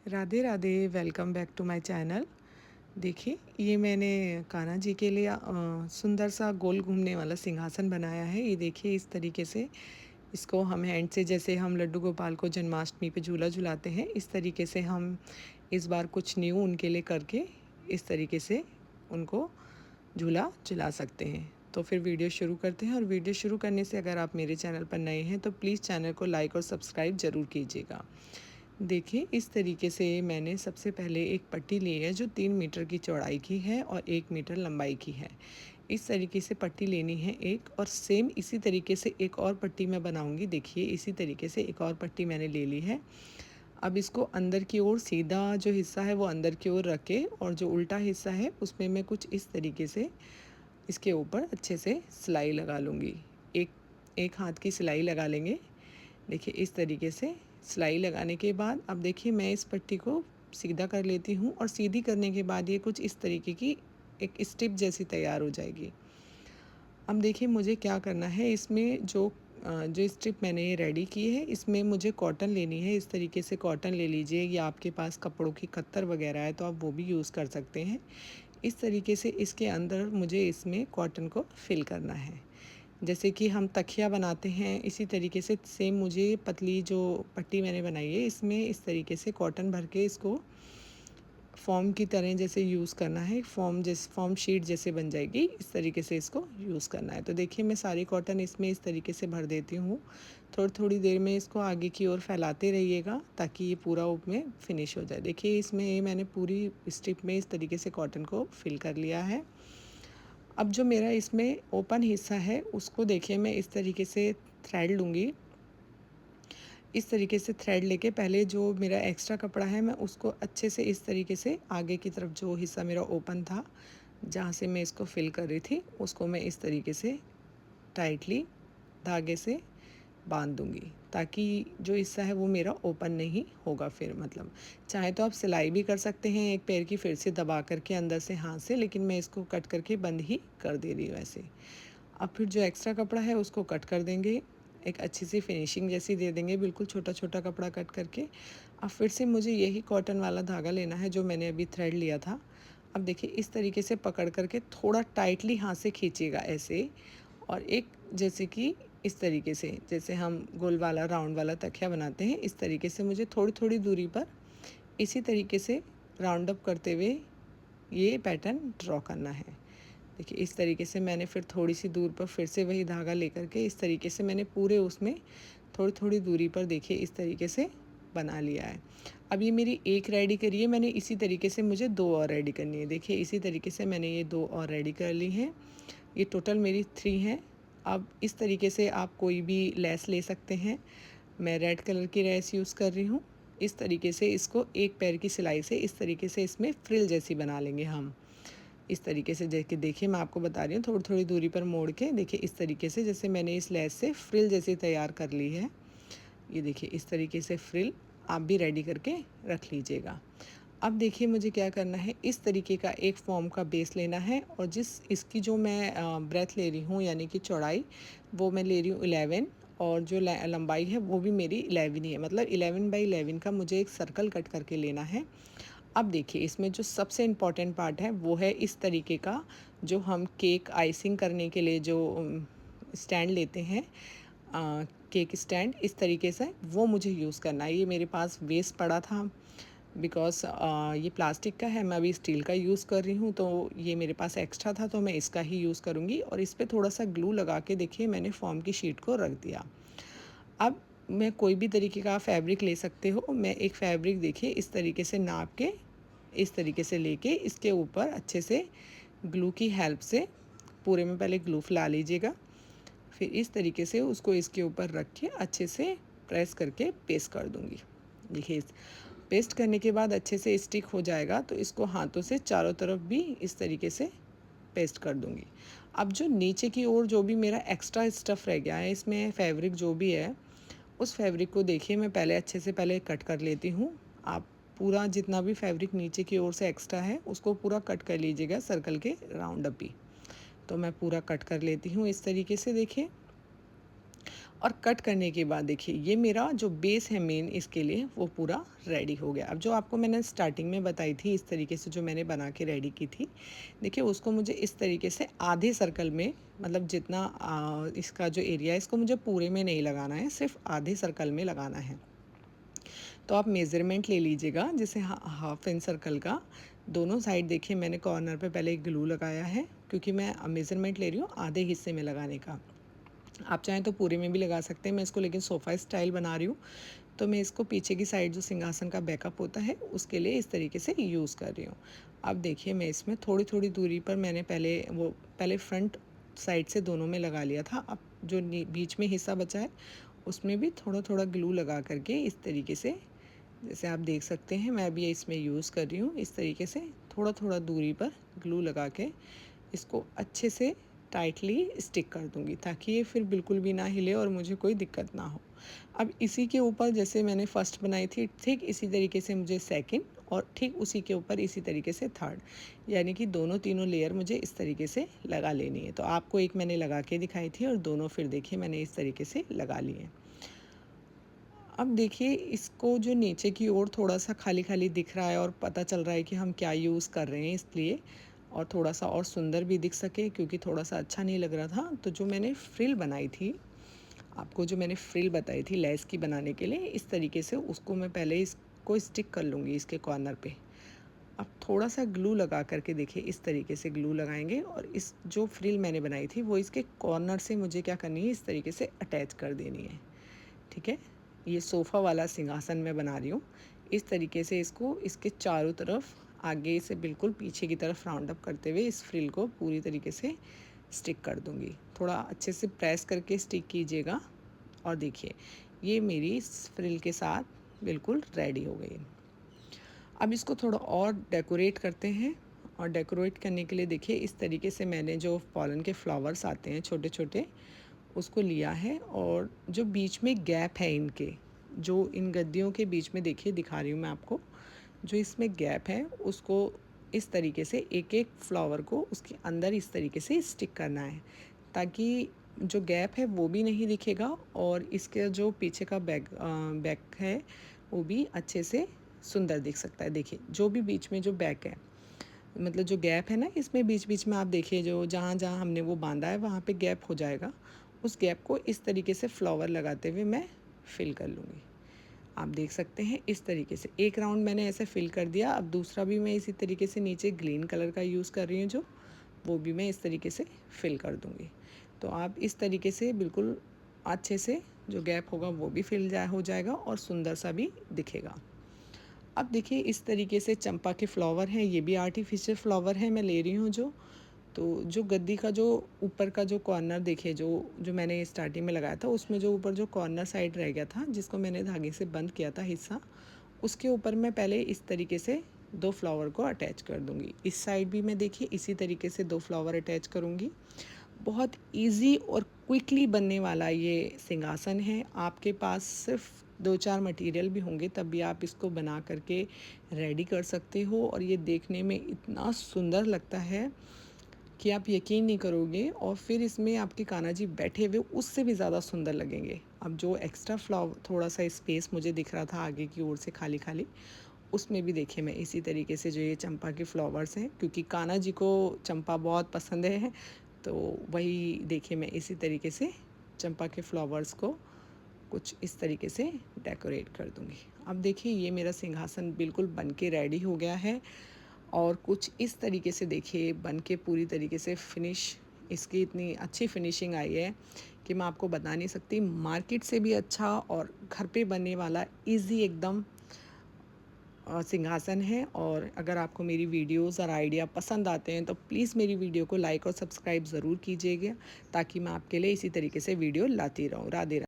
Radhe Radhe. Welcome back to my channel. देखिए, ये मैंने कान्हा जी के लिए सुंदर सा गोल घूमने वाला सिंहासन बनाया है। ये देखिए, इस तरीके से इसको हम हैंड से, जैसे हम लड्डू गोपाल को जन्माष्टमी पे झूला झुलाते हैं, इस तरीके से हम इस बार कुछ न्यू उनके लिए करके इस तरीके से उनको झूला झुला सकते हैं। तो फिर वीडियो शुरू करते हैं। और वीडियो शुरू करने से अगर आप मेरे चैनल पर नए हैं तो प्लीज़ चैनल को लाइक और सब्सक्राइब ज़रूर कीजिएगा। देखिए, इस तरीके से मैंने सबसे पहले एक पट्टी ली है जो 3 मीटर की चौड़ाई की है और 1 मीटर लंबाई की है। इस तरीके से पट्टी लेनी है एक, और सेम इसी तरीके से एक और पट्टी मैं बनाऊंगी। देखिए, इसी तरीके से एक और पट्टी मैंने ले ली है। अब इसको अंदर की ओर, सीधा जो हिस्सा है वो अंदर की ओर रख के, और जो उल्टा हिस्सा है उसमें मैं कुछ इस तरीके से इसके ऊपर अच्छे से सिलाई लगा लूँगी। एक एक हाथ की सिलाई लगा लेंगे। देखिए, इस तरीके से सिलाई लगाने के बाद अब देखिए मैं इस पट्टी को सीधा कर लेती हूँ, और सीधी करने के बाद ये कुछ इस तरीके की एक स्ट्रिप जैसी तैयार हो जाएगी। अब देखिए, मुझे क्या करना है इसमें, जो स्ट्रिप मैंने ये रेडी की है, इसमें मुझे कॉटन लेनी है। इस तरीके से कॉटन ले लीजिए, या आपके पास कपड़ों की कत्तर वगैरह है तो आप वो भी यूज़ कर सकते हैं। इस तरीके से इसके अंदर मुझे इसमें कॉटन को फिल करना है। जैसे कि हम तकिया बनाते हैं, इसी तरीके से सेम मुझे पतली जो पट्टी मैंने बनाई है इसमें इस तरीके से कॉटन भर के इसको फॉर्म की तरह जैसे यूज़ करना है। फॉर्म शीट जैसे बन जाएगी, इस तरीके से इसको यूज़ करना है। तो देखिए, मैं सारी कॉटन इसमें इस तरीके से भर देती हूँ। थोड़ी थोड़ी देर में इसको आगे की ओर फैलाते रहिएगा ताकि ये पूरा उसमें फिनिश हो जाए। देखिए, इसमें मैंने पूरी स्ट्रिप में इस तरीके से कॉटन को फिल कर लिया है। अब जो मेरा इसमें ओपन हिस्सा है उसको देखिए, मैं इस तरीके से थ्रेड लूँगी। इस तरीके से थ्रेड लेके पहले जो मेरा एक्स्ट्रा कपड़ा है मैं उसको अच्छे से इस तरीके से आगे की तरफ, जो हिस्सा मेरा ओपन था जहाँ से मैं इसको फिल कर रही थी, उसको मैं इस तरीके से टाइटली धागे से बांध दूंगी, ताकि जो हिस्सा है वो मेरा ओपन नहीं होगा। फिर मतलब चाहे तो आप सिलाई भी कर सकते हैं एक पैर की, फिर से दबा करके अंदर से हाथ से, लेकिन मैं इसको कट करके बंद ही कर दे रही हूँ ऐसे। अब फिर जो एक्स्ट्रा कपड़ा है उसको कट कर देंगे, एक अच्छी सी फिनिशिंग जैसी दे देंगे, बिल्कुल छोटा छोटा कपड़ा कट करके। अब फिर से मुझे यही कॉटन वाला धागा लेना है जो मैंने अभी थ्रेड लिया था। अब देखिए, इस तरीके से पकड़ करके थोड़ा टाइटली हाथ से खींचिएगा ऐसे, और एक, जैसे कि इस तरीके से जैसे हम गोल वाला राउंड वाला तकिया बनाते हैं, इस तरीके से मुझे थोड़ी थोड़ी दूरी पर इसी तरीके से राउंड अप करते हुए ये पैटर्न ड्रॉ करना है। देखिए, इस तरीके से मैंने फिर थोड़ी सी दूर पर फिर से वही धागा लेकर के इस तरीके से मैंने पूरे उसमें थोड़ी थोड़ी दूरी पर, देखिए, इस तरीके से बना लिया है। अब ये मेरी एक रेडी करी है मैंने, इसी तरीके से मुझे 2 और रेडी करनी है। देखिए, इसी तरीके से मैंने ये 2 और रेडी कर ली हैं। ये टोटल मेरी 3 हैं। अब इस तरीके से आप कोई भी लेस ले सकते हैं। मैं रेड कलर की लेस यूज़ कर रही हूँ। इस तरीके से इसको एक पैर की सिलाई से इस तरीके से इसमें फ्रिल जैसी बना लेंगे हम। इस तरीके से देखिए, मैं आपको बता रही हूँ, थोड़ी थोड़ी दूरी पर मोड़ के देखिए, इस तरीके से जैसे मैंने इस लेस से फ्रिल जैसी तैयार कर ली है। ये देखिए, इस तरीके से फ्रिल आप भी रेडी करके रख लीजिएगा। अब देखिए, मुझे क्या करना है, इस तरीके का एक फॉर्म का बेस लेना है, और इसकी जो मैं ब्रेथ ले रही हूँ यानी कि चौड़ाई, वो मैं ले रही हूँ 11, और जो लंबाई है वो भी मेरी 11 ही है। मतलब 11 बाई 11 का मुझे एक सर्कल कट करके लेना है। अब देखिए, इसमें जो सबसे इम्पॉर्टेंट पार्ट है वो है इस तरीके का, जो हम केक आइसिंग करने के लिए जो स्टैंड लेते हैं, केक स्टैंड, इस तरीके से वो मुझे यूज़ करना है। ये मेरे पास वेस्ट पड़ा था, बिकॉज़ ये प्लास्टिक का है, मैं अभी स्टील का यूज़ कर रही हूँ, तो ये मेरे पास एक्स्ट्रा था तो मैं इसका ही यूज़ करूँगी। और इस पर थोड़ा सा ग्लू लगा के देखिए मैंने फॉर्म की शीट को रख दिया। अब मैं कोई भी तरीके का फैब्रिक ले सकते हो। मैं एक फैब्रिक, देखिए, इस तरीके से नाप के इस तरीके से लेके इसके ऊपर अच्छे से ग्लू की हेल्प से पूरे में पहले ग्लू फैला लीजिएगा। फिर इस तरीके से उसको इसके ऊपर रख के अच्छे से प्रेस करके पेस्ट कर दूँगी। देखिए, पेस्ट करने के बाद अच्छे से स्टिक हो जाएगा, तो इसको हाथों से चारों तरफ भी इस तरीके से पेस्ट कर दूँगी। अब जो नीचे की ओर जो भी मेरा एक्स्ट्रा स्टफ़ रह गया है, इसमें फैब्रिक जो भी है, उस फैब्रिक को देखिए मैं पहले अच्छे से पहले कट कर लेती हूँ। आप पूरा जितना भी फैब्रिक नीचे की ओर से एक्स्ट्रा है उसको पूरा कट कर लीजिएगा सर्कल के राउंड अप भी। तो मैं पूरा कट कर लेती हूँ इस तरीके से, देखिए। और कट करने के बाद देखिए ये मेरा जो बेस है मेन इसके लिए वो पूरा रेडी हो गया। अब जो आपको मैंने स्टार्टिंग में बताई थी इस तरीके से जो मैंने बना के रेडी की थी, देखिए उसको मुझे इस तरीके से आधे सर्कल में, मतलब जितना इसका जो एरिया है इसको मुझे पूरे में नहीं लगाना है, सिर्फ आधे सर्कल में लगाना है। तो आप मेज़रमेंट ले लीजिएगा, जैसे हाफ इंच सर्कल का दोनों साइड देखिए मैंने कॉर्नर पे पहले एक ग्लू लगाया है, क्योंकि मैं मेज़रमेंट ले रही हूँ आधे हिस्से में लगाने का। आप चाहें तो पूरे में भी लगा सकते हैं, मैं इसको लेकिन सोफ़ा स्टाइल बना रही हूँ, तो मैं इसको पीछे की साइड जो सिंहासन का बैकअप होता है उसके लिए इस तरीके से यूज़ कर रही हूँ। अब देखिए मैं इसमें थोड़ी थोड़ी दूरी पर मैंने पहले फ्रंट साइड से दोनों में लगा लिया था। अब जो बीच में हिस्सा बचा है उसमें भी थोड़ा थोड़ा ग्लू लगा करके इस तरीके से, जैसे आप देख सकते हैं मैं अभी इसमें यूज़ कर रही हूँ, इस तरीके से थोड़ा थोड़ा दूरी पर ग्लू लगा के इसको अच्छे से टाइटली स्टिक कर दूंगी, ताकि ये फिर बिल्कुल भी ना हिले और मुझे कोई दिक्कत ना हो। अब इसी के ऊपर जैसे मैंने फ़र्स्ट बनाई थी ठीक इसी तरीके से मुझे सेकंड, और ठीक उसी के ऊपर इसी तरीके से थर्ड, यानी कि दोनों तीनों लेयर मुझे इस तरीके से लगा लेनी है। तो आपको एक मैंने लगा के दिखाई थी और दोनों फिर देखिए मैंने इस तरीके से लगा लिए। अब देखिए इसको जो नीचे की ओर थोड़ा सा खाली खाली दिख रहा है और पता चल रहा है कि हम क्या यूज़ कर रहे हैं, इसलिए और थोड़ा सा और सुंदर भी दिख सके, क्योंकि थोड़ा सा अच्छा नहीं लग रहा था। तो जो मैंने फ्रिल बनाई थी, आपको जो मैंने फ्रिल बताई थी लेस की बनाने के लिए, इस तरीके से उसको मैं पहले इसको स्टिक कर लूँगी इसके कॉर्नर पे। अब थोड़ा सा ग्लू लगा करके देखिए इस तरीके से ग्लू लगाएंगे, और इस जो फ्रिल मैंने बनाई थी वो इसके कॉर्नर से मुझे क्या करनी है, इस तरीके से अटैच कर देनी है। ठीक है, ये सोफ़ा वाला सिंहासन मैं बना रही हूँ। इस तरीके से इसको इसके चारों तरफ आगे से बिल्कुल पीछे की तरफ राउंड अप करते हुए इस फ्रिल को पूरी तरीके से स्टिक कर दूँगी। थोड़ा अच्छे से प्रेस करके स्टिक कीजिएगा, और देखिए ये मेरी इस फ्रिल के साथ बिल्कुल रेडी हो गई। अब इसको थोड़ा और डेकोरेट करते हैं, और डेकोरेट करने के लिए देखिए इस तरीके से मैंने जो पॉलन के फ्लावर्स आते हैं छोटे छोटे उसको लिया है, और जो बीच में गैप है इनके, जो इन गद्दियों के बीच में देखिए दिखा रही हूँ मैं आपको, जो इसमें गैप है उसको इस तरीके से एक एक फ्लावर को उसके अंदर इस तरीके से स्टिक करना है, ताकि जो गैप है वो भी नहीं दिखेगा और इसके जो पीछे का बैक है वो भी अच्छे से सुंदर दिख सकता है। देखिए जो भी बीच में जो बैक है, मतलब जो गैप है ना इसमें बीच बीच में, आप देखिए जो जहाँ जहाँ हमने वो बांधा है वहाँ पे गैप हो जाएगा, उस गैप को इस तरीके से फ्लावर लगाते हुए मैं फिल कर लूँगी। आप देख सकते हैं इस तरीके से एक राउंड मैंने ऐसे फिल कर दिया। अब दूसरा भी मैं इसी तरीके से नीचे ग्रीन कलर का यूज़ कर रही हूँ, जो वो भी मैं इस तरीके से फिल कर दूँगी। तो आप इस तरीके से बिल्कुल अच्छे से जो गैप होगा वो भी हो जाएगा और सुंदर सा भी दिखेगा। अब देखिए इस तरीके से चंपा के फ्लावर हैं, ये भी आर्टिफिशियल फ्लावर है मैं ले रही हूँ जो। तो जो गद्दी का जो ऊपर का जो कॉर्नर देखिए, जो जो मैंने स्टार्टिंग में लगाया था उसमें जो ऊपर जो कॉर्नर साइड रह गया था जिसको मैंने धागे से बंद किया था हिस्सा, उसके ऊपर मैं पहले इस तरीके से दो फ्लावर को अटैच कर दूंगी। इस साइड भी मैं देखिए इसी तरीके से दो फ्लावर अटैच करूंगी। बहुत इजी और क्विकली बनने वाला ये सिंहासन है। आपके पास सिर्फ 2-4 मटेरियल भी होंगे तब भी आप इसको बना करके रेडी कर सकते हो, और ये देखने में इतना सुंदर लगता है कि आप यकीन नहीं करोगे, और फिर इसमें आपके कान्हा जी बैठे हुए उससे भी ज़्यादा सुंदर लगेंगे। अब जो एक्स्ट्रा फ्लावर थोड़ा सा स्पेस मुझे दिख रहा था आगे की ओर से खाली खाली, उसमें भी देखिए मैं इसी तरीके से जो ये चंपा के फ्लावर्स हैं, क्योंकि कान्हा जी को चंपा बहुत पसंद है, तो वही देखिए मैं इसी तरीके से चंपा के फ्लावर्स को कुछ इस तरीके से डेकोरेट कर दूँगी। अब देखिए ये मेरा सिंहासन बिल्कुल बन के रेडी हो गया है, और कुछ इस तरीके से देखिए बन के पूरी तरीके से फिनिश, इसकी इतनी अच्छी फिनिशिंग आई है कि मैं आपको बता नहीं सकती। मार्केट से भी अच्छा और घर पे बनने वाला इजी एकदम सिंहासन है। और अगर आपको मेरी वीडियोस और आइडिया पसंद आते हैं तो प्लीज़ मेरी वीडियो को लाइक और सब्सक्राइब ज़रूर कीजिएगा, ताकि मैं आपके लिए इसी तरीके से वीडियो लाती रहूँ। राधे राधे।